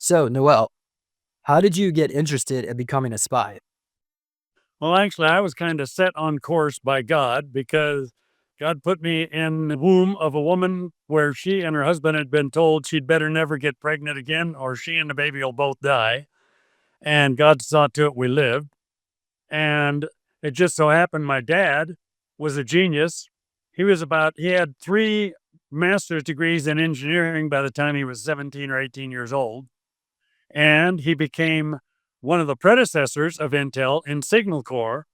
So, Noel, how did you get interested in becoming a spy? Well, actually, I was kind of set on course by God because God put me in the womb of a woman where she and her husband had been told she'd better never get pregnant again or she and the baby will both die. And God saw to it we lived. And it just so happened my dad was a genius. He had three master's degrees in engineering by the time he was 17 or 18 years old. And he became one of the predecessors of Intel in Signal Corps,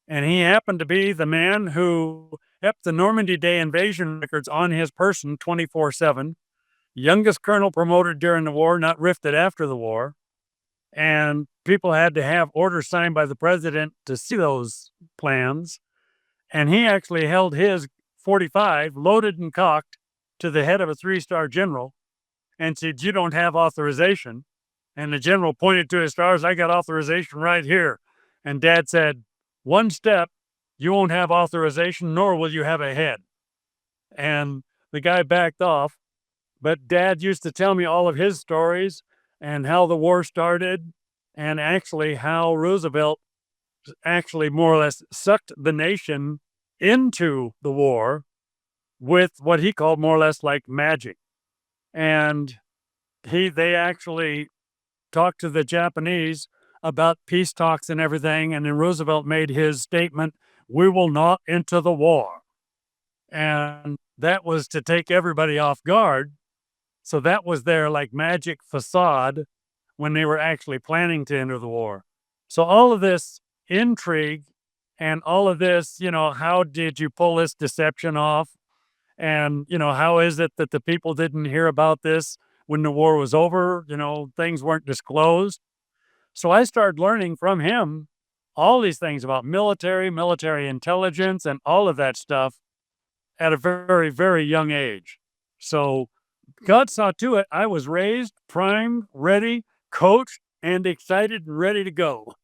and he happened to be the man who kept the Normandy Day invasion records on his person 24/7. Youngest colonel promoted during the war, not rifted after the war. And people had to have orders signed by the president to see those plans. And he actually held his 45 loaded and cocked to the head of a three-star general and said, "You don't have authorization." And the general pointed to his stars. "I got authorization right here." And dad said, "One step, you won't have authorization, nor will you have a head." And the guy backed off. But dad used to tell me all of his stories and how the war started, and actually how Roosevelt actually more or less sucked the nation into the war with what he called more or less like magic. And they actually talked to the Japanese about peace talks and everything. And then Roosevelt made his statement, "We will not enter the war." And that was to take everybody off guard. So that was their like magic facade when they were actually planning to enter the war. So all of this intrigue and all of this, how did you pull this deception off? And, how is it that the people didn't hear about this when the war was over? Things weren't disclosed. So I started learning from him all these things about military intelligence, and all of that stuff at a very, very young age. So God saw to it I was raised, primed, ready, coached, and excited and ready to go.